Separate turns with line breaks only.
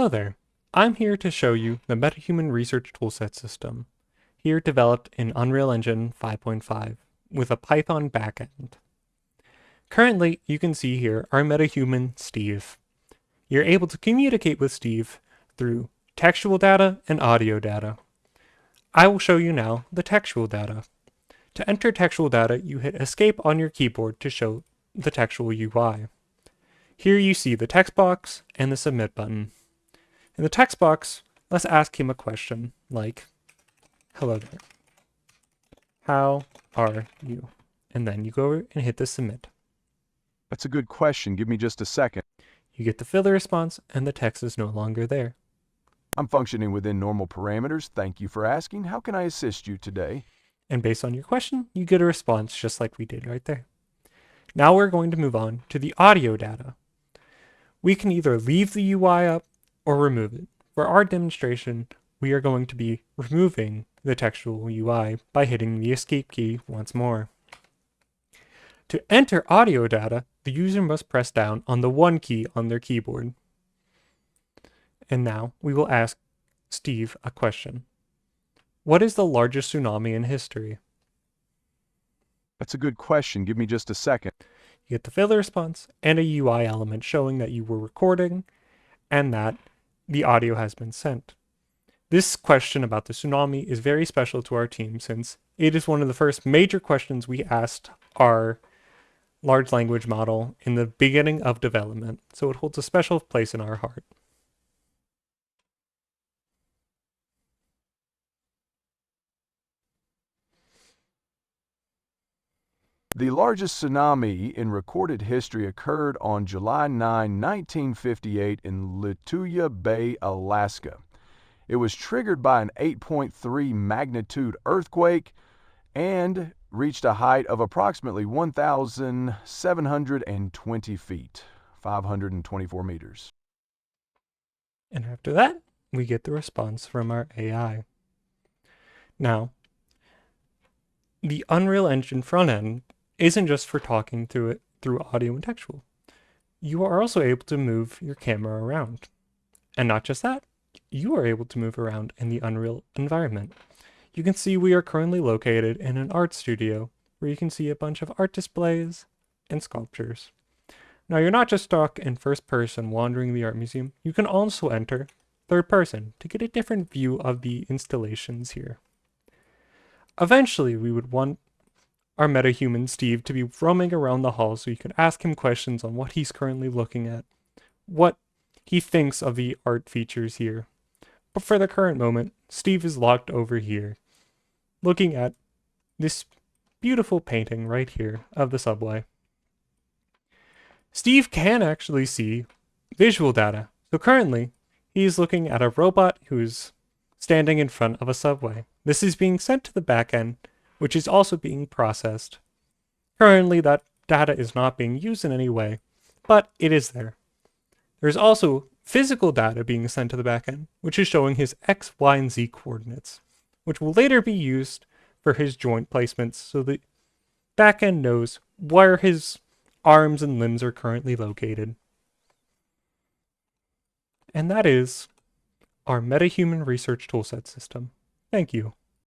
Hello there. I'm here to show you the MetaHuman Research Toolset system, here developed in Unreal Engine 5.5 with a Python backend. Currently, you can see here our MetaHuman Steve. You're able to communicate with Steve through textual data and audio data. I will show you now the textual data. To enter textual data, you hit Escape on your keyboard to show the textual UI. Here you see the text box and the Submit button. In the text box, let's ask him a question like, hello there, how are you? And then you go over and hit the Submit.
That's a good question. Give me just a second.
You get the filler response and the text is no longer there.
I'm functioning within normal parameters. Thank you for asking. How can I assist you today?
And based on your question, you get a response just like we did right there. Now we're going to move on to the audio data. We can either leave the UI up or remove it. For our demonstration, we are going to be removing the textual UI by hitting the Escape key once more. To enter audio data, the user must press down on the 1 key on their keyboard. And now we will ask Steve a question. What is the largest tsunami in history?
That's a good question. Give me just a second.
You get the filler response and a UI element showing that you were recording and that the audio has been sent. This question about the tsunami is very special to our team since it is one of the first major questions we asked our large language model in the beginning of development, so it holds a special place in our heart.
The largest tsunami in recorded history occurred on July 9, 1958 in Lichty Bay, Alaska. It was triggered by an 8.3 magnitude earthquake and reached a height of approximately 1,720 feet, 524 meters.
And after that, we get the response from our AI. Now, the Unreal Engine front end isn't just for talking through it through audio and textual. You are also able to move your camera around. And not just that, you are able to move around in the Unreal environment. You can see we are currently located in an art studio where you can see a bunch of art displays and sculptures. Now you're not just stuck in first person wandering the art museum, you can also enter third person to get a different view of the installations here. Eventually we would want our MetaHuman Steve to be roaming around the hall so you can ask him questions on what he's currently looking at, what he thinks of the art features here. But for the current moment, Steve is locked over here, looking at this beautiful painting right here of the subway. Steve can actually see visual data. So currently, he's looking at a robot who's standing in front of a subway. This is being sent to the backend, which is also being processed. Currently, that data is not being used in any way, but it is there. There's also physical data being sent to the backend, which is showing his X, Y, and Z coordinates, which will later be used for his joint placements so the backend knows where his arms and limbs are currently located. And that is our MetaHuman Research Toolset system. Thank you.